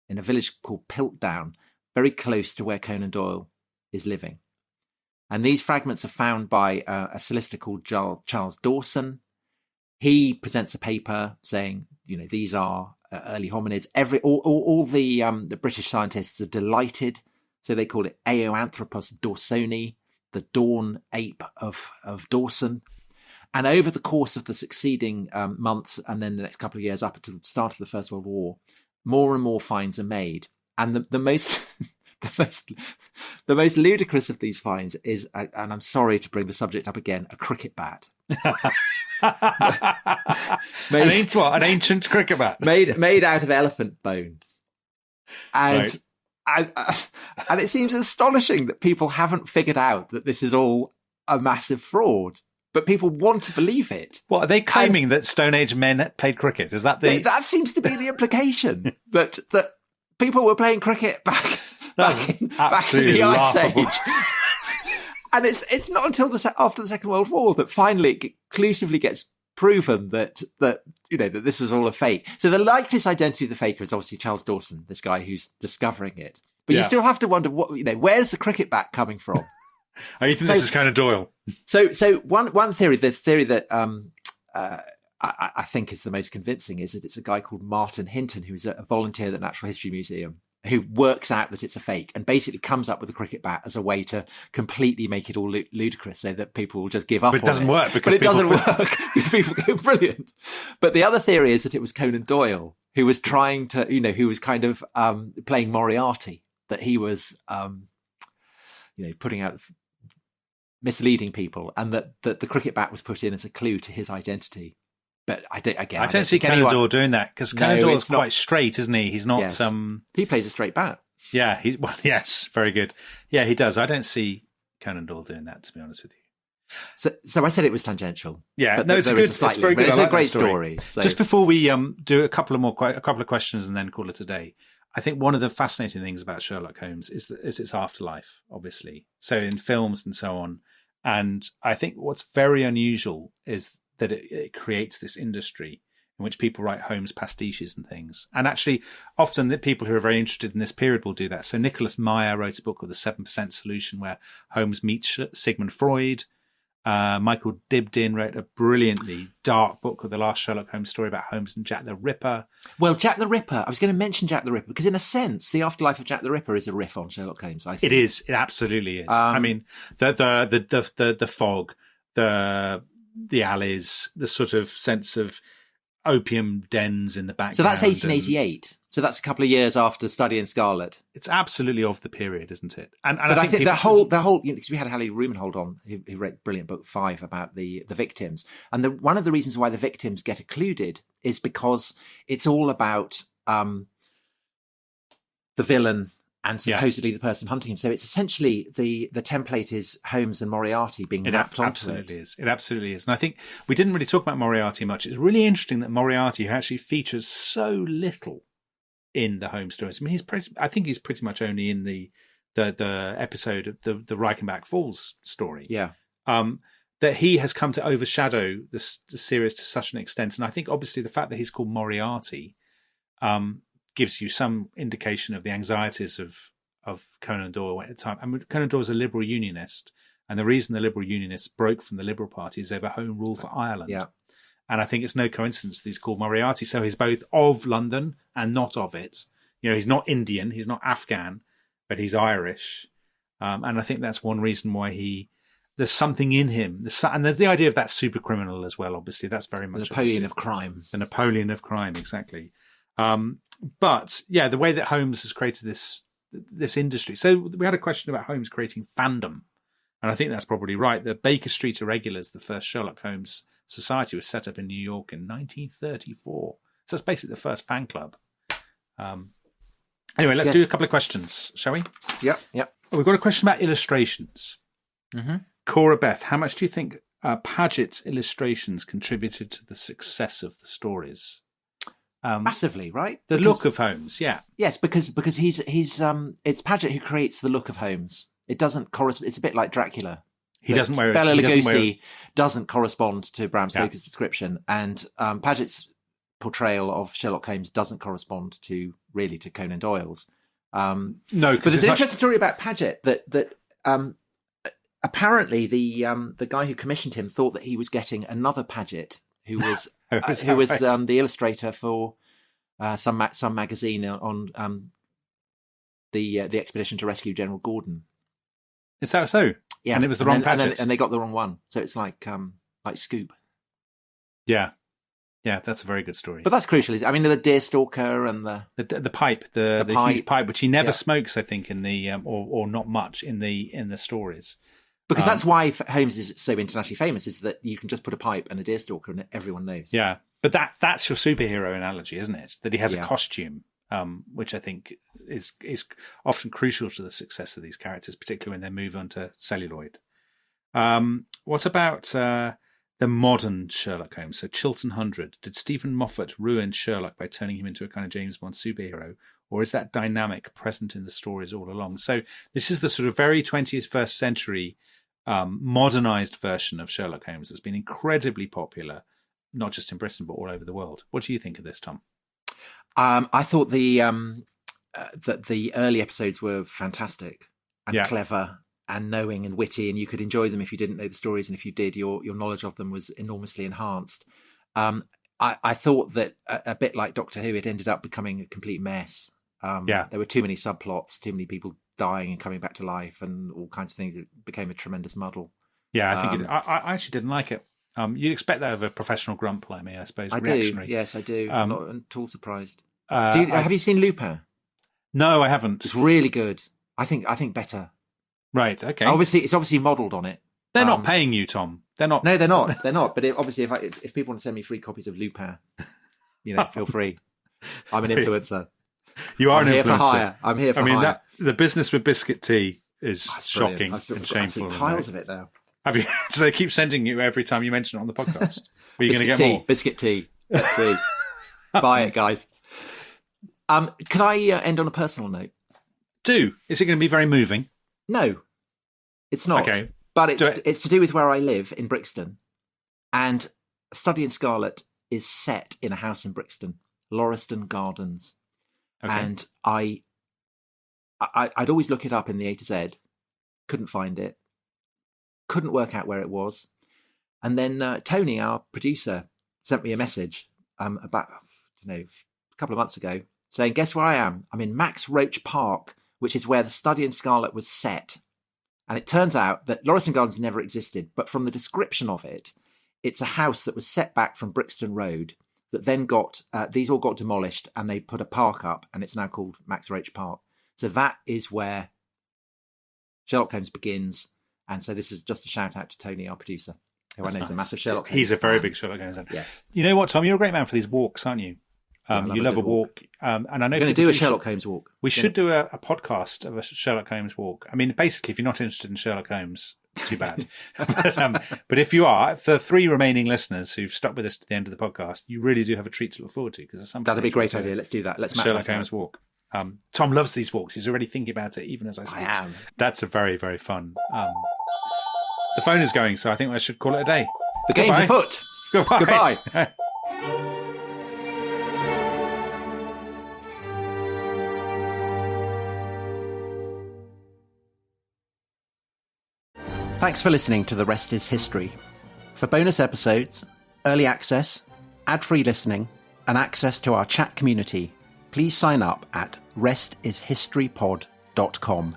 in a village called Piltdown, very close to where Conan Doyle is living. And these fragments are found by a solicitor called Charles Dawson. He presents a paper saying, these are early hominids. All the British scientists are delighted, so they call it Eoanthropus dawsoni, the dawn ape of Dawson. And over the course of the succeeding months, and then the next couple of years up to the start of the First World War, more and more finds are made. And the most the most ludicrous of these finds is, and I'm sorry to bring the subject up again, a cricket bat. An ancient cricket bat made out of elephant bone, and and it seems astonishing that people haven't figured out that this is all a massive fraud. But people want to believe it. What, are they claiming that Stone Age men played cricket? Is that that seems to be the implication that people were playing cricket back in the Ice Age. And it's not until after the Second World War that finally it conclusively gets proven that this was all a fake. So the likeliest identity of the faker is obviously Charles Dawson, this guy who's discovering it. But you still have to wonder where's the cricket bat coming from? You think this is kind of Doyle? So one theory, the theory that I think is the most convincing is that it's a guy called Martin Hinton, who is a volunteer at the Natural History Museum, who works out that it's a fake and basically comes up with a cricket bat as a way to completely make it all ludicrous so that people will just give up. But it doesn't work because it doesn't work because people go brilliant. But the other theory is that it was Conan Doyle who was trying to, who was kind of playing Moriarty, that he was, putting out, misleading people, and that the cricket bat was put in as a clue to his identity. But I don't see Conan Doyle doing that, because Conan Doyle's quite straight, isn't he? He's not. Yes. He plays a straight bat. Yeah. Yes, very good. Yeah, he does. I don't see Conan Doyle doing that, to be honest with you. So I said it was tangential. Yeah, but it's good. It's very good. It's a great story. So. Just before we do a couple of questions and then call it a day. I think one of the fascinating things about Sherlock Holmes is its afterlife, obviously. So in films and so on, and I think what's very unusual is that it creates this industry in which people write Holmes pastiches and things. And actually, often the people who are very interested in this period will do that. So Nicholas Meyer wrote a book called The 7% Solution, where Holmes meets Sigmund Freud. Michael Dibdin wrote a brilliantly dark book called The Last Sherlock Holmes Story about Holmes and Jack the Ripper. Well, Jack the Ripper, I was going to mention Jack the Ripper, because in a sense, the afterlife of Jack the Ripper is a riff on Sherlock Holmes, I think. It is. It absolutely is. I mean, the fog, the alleys, the sort of sense of opium dens in the background. So that's 1888. So that's a couple of years after Study in Scarlet. It's absolutely of the period, isn't it? But I think the whole, because we had Hallie Rumenhold on, who wrote a brilliant book 5 about the victims. And one of the reasons why the victims get occluded is because it's all about the villain and supposedly the person hunting him. So it's essentially the template is Holmes and Moriarty being wrapped onto it. It absolutely is. And I think we didn't really talk about Moriarty much. It's really interesting that Moriarty, who actually features so little in the Holmes stories. I mean, I think he's pretty much only in the episode of the Reichenbach Falls story. Yeah. That he has come to overshadow the series to such an extent. And I think obviously the fact that he's called Moriarty gives you some indication of the anxieties of Conan Doyle at the time. I mean, Conan Doyle was a liberal unionist, and the reason the liberal unionists broke from the Liberal Party is over Home Rule for Ireland. Yeah. And I think it's no coincidence that he's called Moriarty. So he's both of London and not of it. He's not Indian, he's not Afghan, but he's Irish. And I think that's one reason why there's something in him. And there's the idea of that super criminal as well, obviously. That's very much the Napoleon of crime. The Napoleon of crime, exactly. But yeah, the way that Holmes has created this industry. So we had a question about Holmes creating fandom. And I think that's probably right. The Baker Street Irregulars, the first Sherlock Holmes Society, was set up in New York in 1934. So that's basically the first fan club. Anyway, let's do a couple of questions, shall we? Yep. We've got a question about illustrations. Mm-hmm. Cora Beth, how much do you think Paget's illustrations contributed to the success of the stories? Massively, right? The look of Holmes, yeah. Yes, because he's it's Paget who creates the look of Holmes. It doesn't correspond. It's a bit like Dracula. He doesn't wear Bela Lugosi doesn't correspond to Bram Stoker's description, and Paget's portrayal of Sherlock Holmes doesn't correspond to Conan Doyle's. No, but there's an interesting story about Paget that apparently the guy who commissioned him thought that he was getting another Paget who was the illustrator for some magazine on the expedition to rescue General Gordon. Is that so? Yeah, and it was the wrong Paget, and they got the wrong one. So it's like Scoop. Yeah, that's a very good story. But that's crucial. I mean, the deerstalker and the pipe, the huge pipe, which he never smokes, I think, in the or not much in the stories. Because that's why Holmes is so internationally famous, is that you can just put a pipe and a deerstalker and everyone knows. Yeah, but that's your superhero analogy, isn't it? That he has a costume, which I think is often crucial to the success of these characters, particularly when they move on to celluloid. What about the modern Sherlock Holmes? So Chiltern 100. Did Stephen Moffat ruin Sherlock by turning him into a kind of James Bond superhero? Or is that dynamic present in the stories all along? So this is the sort of very 21st century modernized version of Sherlock Holmes that's been incredibly popular, not just in Britain, but all over the world. What do you think of this, Tom? I thought that the early episodes were fantastic and clever and knowing and witty, and you could enjoy them if you didn't know the stories, and if you did, your knowledge of them was enormously enhanced. I thought that a bit like Doctor Who, it ended up becoming a complete mess. There were too many subplots, too many people dying and coming back to life, and all kinds of things. It became a tremendous muddle. Yeah, I think I actually didn't like it. You'd expect that of a professional grump like me, I suppose. I reactionary. do. Yes, I do. I'm not at all surprised. Have you seen Lupin? No, I haven't. It's really good. I think better. Right. Okay. It's obviously modelled on it. They're not paying you, Tom. They're not. No, they're not. They're not. But obviously, if people want to send me free copies of Lupin, feel free. I'm an influencer. You are an influencer. I'm here for hire. The business with biscuit tea is shocking and shameful. I've seen piles of it now. Have you? So they keep sending you every time you mention it on the podcast. Are you going to get more? Biscuit tea. Let's see. Buy it, guys. Can I end on a personal note? Do. Is it going to be very moving? No, it's not. Okay. But it's to do with where I live in Brixton. And Study in Scarlet is set in a house in Brixton, Lauriston Gardens. Okay. And I'd always look it up in the A to Z. Couldn't find it. Couldn't work out where it was. And then Tony, our producer, sent me a message about, a couple of months ago, saying, guess where I am? I'm in Max Roach Park, which is where the Study in Scarlet was set. And it turns out that Lauriston Gardens never existed, but from the description of it, it's a house that was set back from Brixton Road that then these all got demolished and they put a park up, and it's now called Max Roach Park. So that is where Sherlock Holmes begins. And so this is just a shout out to Tony, our producer, who I know is a massive Sherlock Holmes He's a fan. very big Sherlock Holmes fan. Yes. You know what, Tom? You're a great man for these walks, aren't you? You love a walk. And I know we're going to do a Sherlock Holmes walk. We should do a podcast of a Sherlock Holmes walk. I mean, basically, if you're not interested in Sherlock Holmes, too bad. But if you are, for the 3 remaining listeners who've stuck with us to the end of the podcast, you really do have a treat to look forward to. Because that'd be a great idea. Let's do that. Let's Sherlock Holmes walk. Tom loves these walks. He's already thinking about it, even as I speak. I am. That's a very, very fun. The phone is going, so I think I should call it a day. The game's afoot. Goodbye. Thanks for listening to The Rest is History. For bonus episodes, early access, ad-free listening, and access to our chat community, please sign up at restishistorypod.com.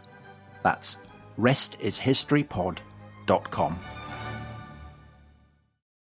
That's restishistorypod.com.